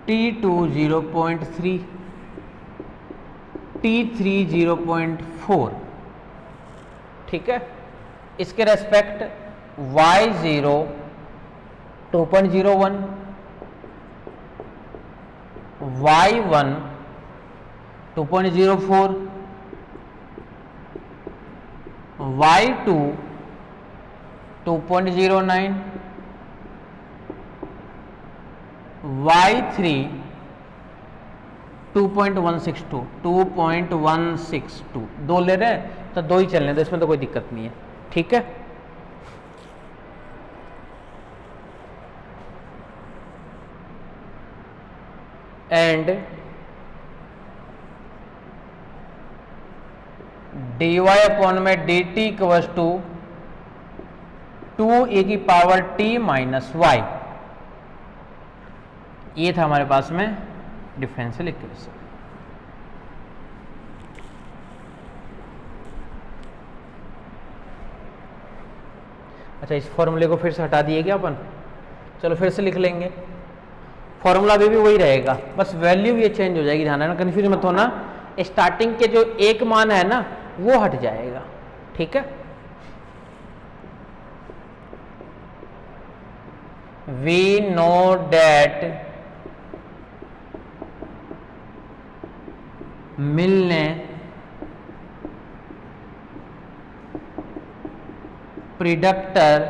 A: T2 0.3, T3 0.4। ठीक है, इसके respect y0 2.01, y1 2.04, y2 2.09, y3 2.162 दो ले रहे हैं तो दो ही चलने दो, इसमें तो कोई दिक्कत नहीं है। ठीक है, एंड dy अपॉन में dt equals to 2e⁻t - y। ये था हमारे पास में डिफरेंशियल इक्वेशन। अच्छा, इस फॉर्मूले को फिर से हटा दिए क्या अपन? चलो फिर से लिख लेंगे। फॉर्मूला भी वही रहेगा, बस वैल्यू ये चेंज हो जाएगी, ध्यान रखना, कंफ्यूज मत होना। स्टार्टिंग के जो एक मान है ना वो हट जाएगा, ठीक है। वी नो डेट मिलने predictor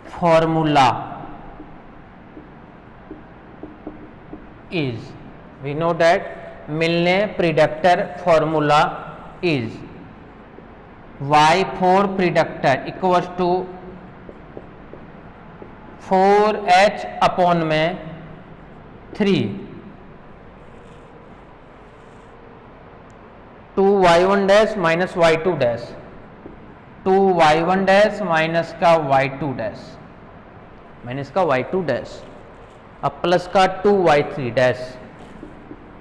A: formula is, we know that मिलने predictor formula is y for predictor equals to 4h upon में 3 2y1 dash minus y2 dash 2y1 dash minus का y2 डैश माइनस का y2 डैश अब plus का 2y3 dash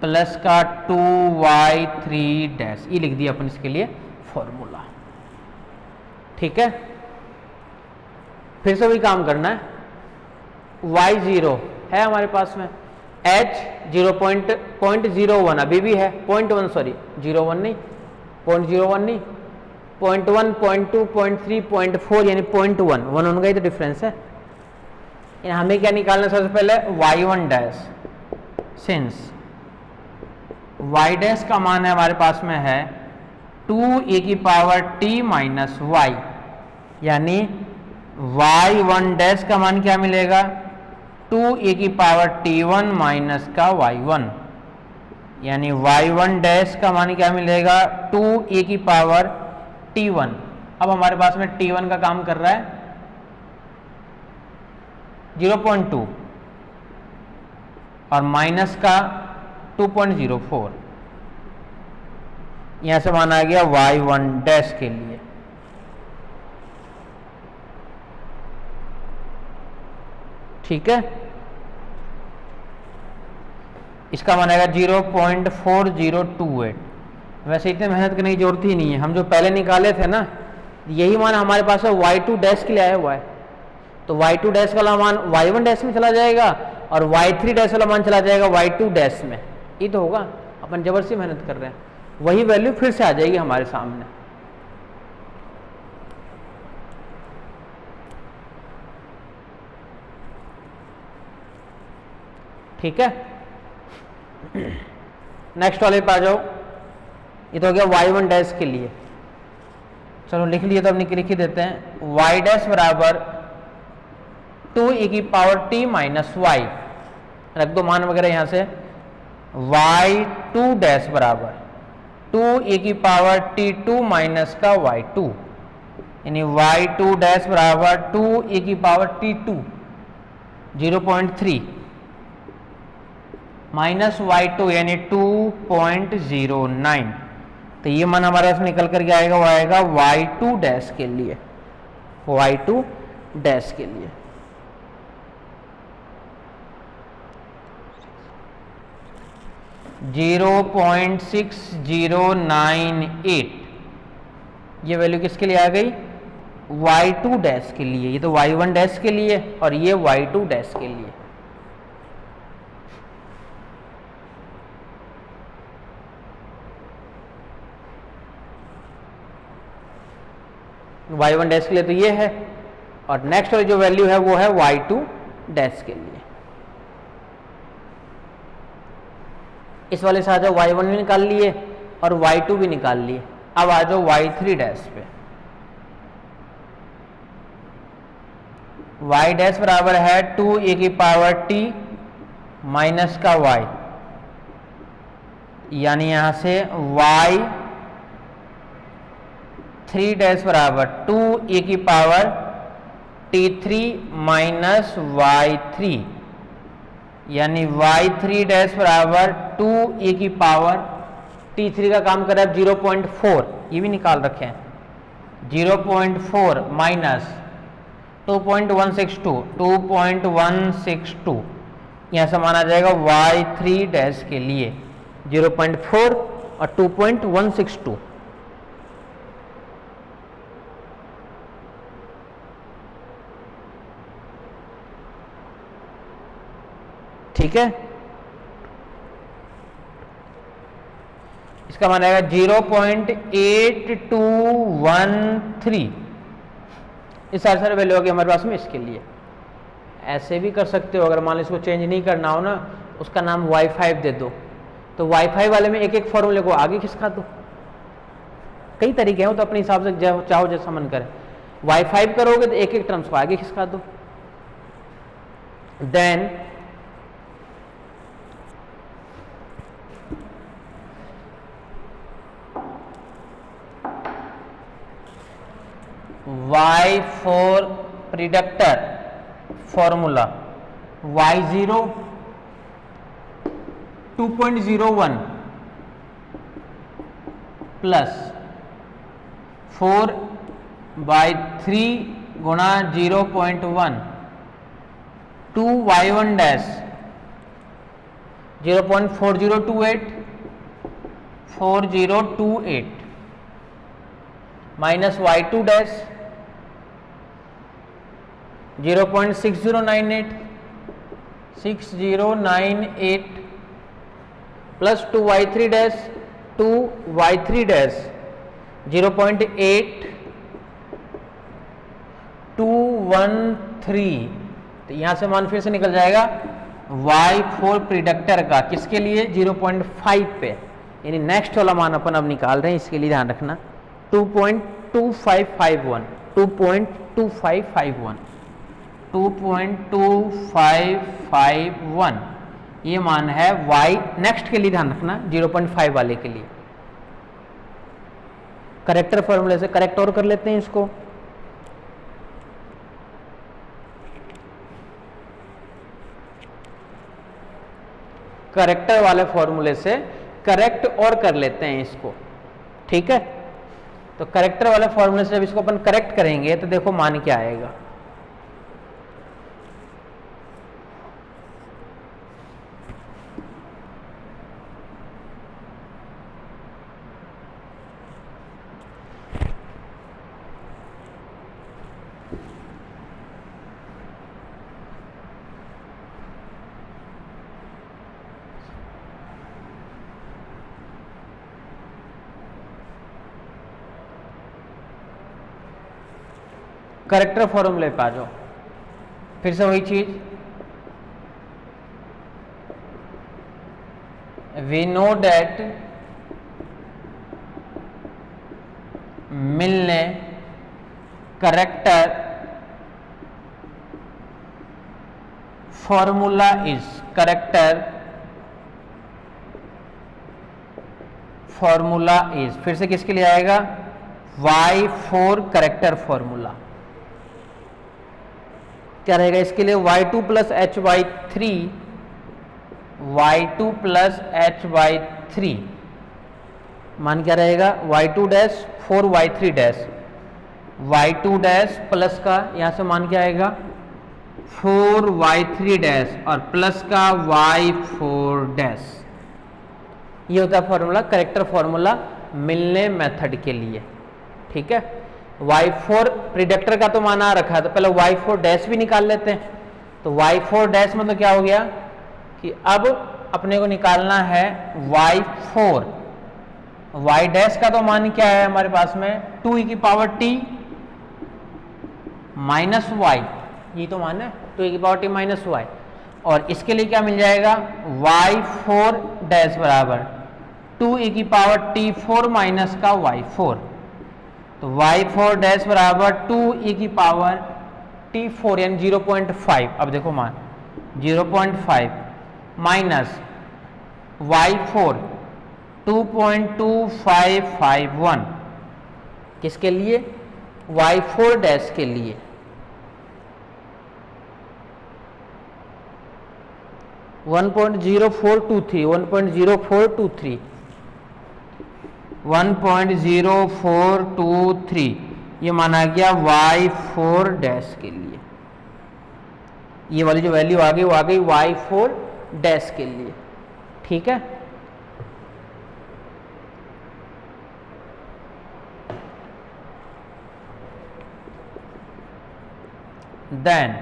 A: plus का 2y3 dash, ये लिख दिया अपन इसके लिए फॉर्मूला, ठीक है। फिर से वही काम करना है। y0 है हमारे पास में, h 0.01 अभी भी है, 0.1 सॉरी 01 नहीं 0.01 नहीं 0.1 0.2 0.3 0.4 यानी 0.1 वन उनका ही तो डिफरेंस है। हमें क्या निकालना सबसे पहले y1 dash, since y dash का मान है हमारे पास में है 2e की पावर t माइनस y, यानी y1 डैश का मान क्या मिलेगा 2e की पावर t1 माइनस का y1, यानी y1 डैश का मान क्या मिलेगा 2e की पावर t1। अब हमारे पास में t1 का काम कर रहा है 0.2 और माइनस का 2.04, यहां से मान आ गया y1 डैश के लिए। ठीक है, इसका मान आएगा 0.4028। वैसे इतने मेहनत करने की जरूरत ही नहीं है, हम जो पहले निकाले थे ना यही मान हमारे पास है y2 डैश के लिए आया हुआ है, तो y2 डैश वाला मान y1 डैश में चला जाएगा और y3 डैश वाला मान चला जाएगा y2 डैश में। ये तो होगा, अपन जबरदस्ती मेहनत कर रहे हैं, वही वैल्यू फिर से आ जाएगी हमारे सामने। ठीक है, नेक्स्ट वाले पे आ जाओ। ये तो हो गया y1 डैश के लिए, चलो लिख लिए तो अब लिख ही देते हैं। y डैश बराबर 2e की पावर t माइनस y, रख दो मान वगैरह यहां से। y2 डैश बराबर 2e की पावर t2 माइनस का y2, यानी y2 डैश बराबर 2e की पावर t2 0.3 माइनस y2 यानी 2.09। तो ये मान हमारे पास निकल करके आएगा, वो आएगा y2 डैश के लिए, y2 डैश के लिए। (0.6098) ये वैल्यू किसके लिए आ गई? y2 डैश के लिए। ये तो y1 डैश के लिए और ये y2 डैश के लिए। y1 डैश के लिए तो ये है, और नेक्स्ट वाली जो वैल्यू है वो है y2 डैश के लिए। इस वाले से आ जाओ, y1 भी निकाल लिए और y2 भी निकाल लिए। अब आ जाओ y3 डैश पे। y डैश बराबर है 2e की पावर t माइनस का y, यानी यहां से y3 डैश बराबर 2e की पावर t3 माइनस y3, यानी y3 डैश बराबर 2e की पावर t3 का काम कर रहा है 0.4, ये भी निकाल रखे हैं। 0.4 माइनस 2.162 यहाँ से माना जाएगा y3 डैश के लिए 0.4 और 2.162। ठीक है, इसका मान आएगा 0.8213। इस सारे वैल्यू आ गई हमारे पास में इसके लिए। ऐसे भी कर सकते हो, अगर मान लो इसको चेंज नहीं करना हो ना, उसका नाम y5 दे दो, तो y5 वाले में एक एक फॉर्मूले को आगे खिसका दो। कई तरीके हैं, वो तो अपने हिसाब से चाहो जैसा मन करे। y5 करोगे तो एक एक टर्म्स को आगे खिसका दो। Then y4 predictor formula y0 2.01 plus 4/3 गुणा 0.1 2y1 dash 0.4028 minus y2 dash 0.6098 plus 2y3 dash 0.8213। तो यहां से मान फिर से निकल जाएगा y4 प्रिडक्टर का, किसके लिए 0.5 पे, यानी नेक्स्ट वाला मान अपन अब निकाल रहे हैं, इसके लिए ध्यान रखना 2.2551 ये मान है y नेक्स्ट के लिए, ध्यान रखना 0.5 वाले के लिए। करेक्टर फॉर्मूले से करेक्ट और कर लेते हैं इसको। करेक्टर वाले फॉर्मूले से करेक्ट और कर लेते हैं इसको, ठीक है। तो करेक्टर वाले फॉर्मूले से जब इसको अपन करेक्ट करेंगे तो देखो मान क्या आएगा, करेक्टर फॉर्मूले पे आ जाओ, फिर से वही चीज, वी नो डेट मिलने character formula is, character formula is, फिर से किसके लिए आएगा y4 करेक्टर फॉर्मूला। क्या रहेगा इसके लिए y2 plus h/3, y2 plus h/3 मान क्या रहेगा y2 dash 4y3 dash, y2 dash plus का यहां से मान क्या आएगा 4y3 डैश और प्लस का y4 डैश। ये होता है फॉर्मूला, करेक्टर फॉर्मूला मिलने मेथड के लिए, ठीक है। y4 प्रिडक्टर का तो मान आ रखा है, तो पहले y4 डैश भी निकाल लेते हैं। तो y4 डैश मतलब क्या हो गया कि अब अपने को निकालना है y4, y डैश का तो मान क्या है हमारे पास में 2e⁻t माइनस y, ये तो मान है 2e⁻t माइनस y, और इसके लिए क्या मिल जाएगा y4 डैश बराबर 2e⁻t4 माइनस का y4, तो y4 डैश बराबर 2e⁻t4 यानी 0.5। अब देखो मान 0.5 माइनस y4 2.2551 किसके लिए y4 डैश के लिए, 1.0423 ये माना गया y4 डैश के लिए। ये वाली जो वैल्यू आ गई वो आ गई y4 डैश के लिए, ठीक है। Then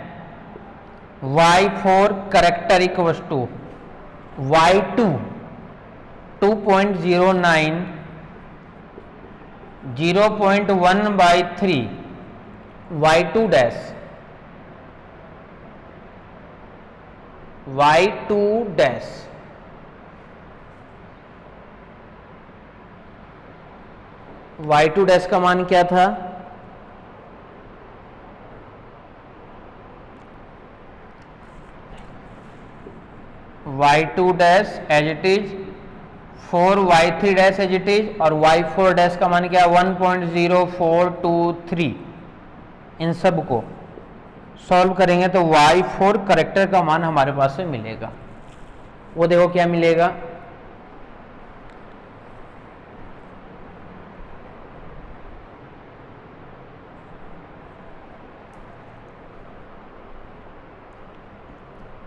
A: y4 corrector equals to y2 2.09 0.1/3 y2 dash y2 dash का मान क्या था? y2 dash as it is 4 y3 dash as it is और y4 डैश का मान क्या? 1.0423। इन सब को सॉल्व करेंगे तो y4 करेक्टर का मान हमारे पास में मिलेगा। वो देखो क्या मिलेगा,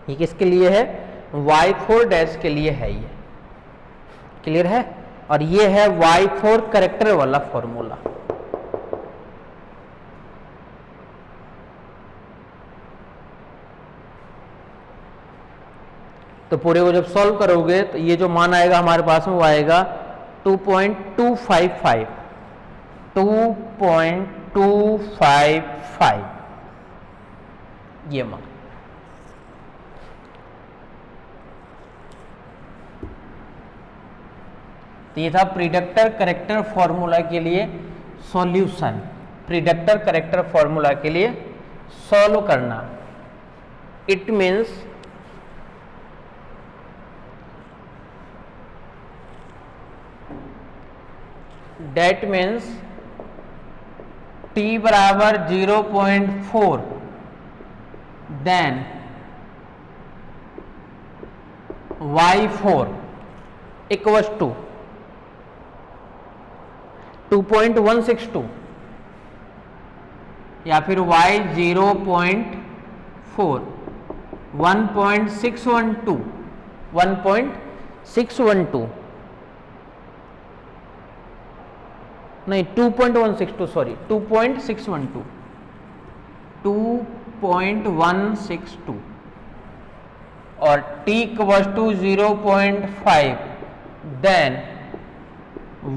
A: ये किसके लिए है? y4 डैश के लिए है। ये क्लियर है? और ये है y4 करेक्टर वाला फॉर्मूला। तो पूरे को जब सॉल्व करोगे तो ये जो मान आएगा हमारे पास में वो आएगा 2.255 2.255 ये मान। तो ये था प्रीडिक्टर करेक्टर फॉर्मूला के लिए सॉल्यूशन। प्रीडिक्टर करेक्टर फॉर्मूला के लिए सॉल्व करना। It means that means t बराबर 0.4 देन y4 इक्वल्स टू 2.162 या फिर y 0.4 1.612 नहीं 2.162 सॉरी 2.162 और t equals to 0.5 then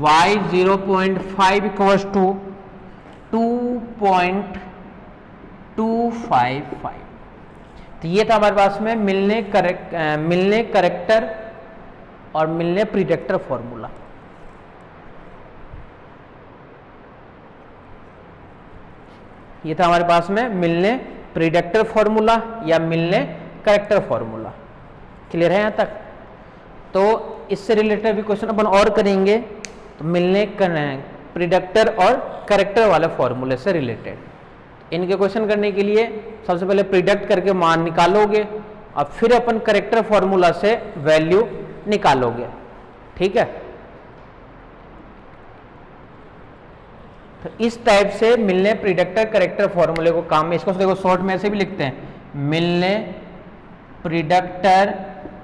A: y 0.5 equals to 2.255। तो ये था हमारे पास में मिलने करेक्टर और मिलने प्रीडिक्टर फॉर्मूला। ये था हमारे पास में मिलने प्रीडिक्टर फॉर्मूला या मिलने करेक्टर फॉर्मूला। क्लियर है यहाँ तक? तो इससे रिलेटेड भी क्वेश्चन अपन और करेंगे। तो मिलने प्रीडिक्टर और करेक्टर वाले फॉर्मूले से रिलेटेड इनके क्वेश्चन करने के लिए सबसे पहले प्रिडिक्ट करके मान निकालोगे और फिर अपन करेक्टर फॉर्मूला से वैल्यू निकालोगे। ठीक है? तो इस टाइप से मिलने प्रिडिक्टर करेक्टर फॉर्मूले को काम में, इसको देखो शॉर्ट में ऐसे भी लिखते हैं, मिलने प्रिडिक्टर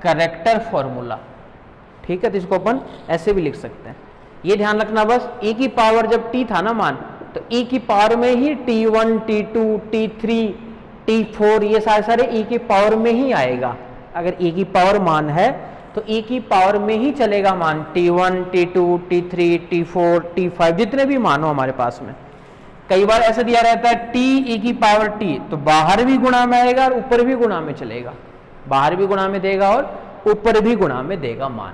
A: करेक्टर फॉर्मूला। ठीक है? तो इसको अपन ऐसे भी लिख सकते हैं। ये ध्यान रखना बस, e की पावर जब t था ना मान, तो e की पावर में ही t1 t2 t3 t4 ये सारे e की पावर में ही आएगा। अगर e की पावर मान है तो e की पावर में ही चलेगा मान, t1 t2 t3 t4 t5 जितने भी मान हो हमारे पास में। कई बार ऐसा दिया रहता है t e की पावर t, तो बाहर भी गुणा में आएगा और ऊपर भी गुणा में चलेगा। बाहर भी गुणा में देगा और ऊपर भी गुणा में देगा मान।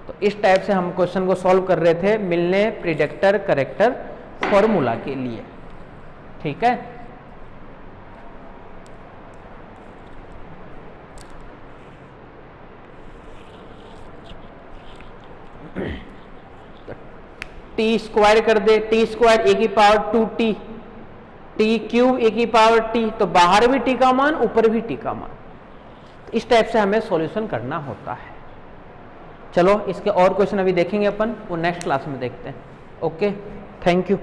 A: तो इस टाइप से हम क्वेश्चन को सॉल्व कर रहे थे मिलने प्रिडिक्टर करेक्टर फॉर्मूला के लिए। ठीक है? तो टी स्क्वायर कर दे, टी स्क्वायर ए की पावर 2t, टी क्यूब ए की पावर t, तो बाहर भी t का मान ऊपर भी t का मान। तो इस टाइप से हमें सॉल्यूशन करना होता है। चलो इसके और क्वेश्चन अभी देखेंगे अपन, वो नेक्स्ट क्लास में देखते हैं। Okay, thank you.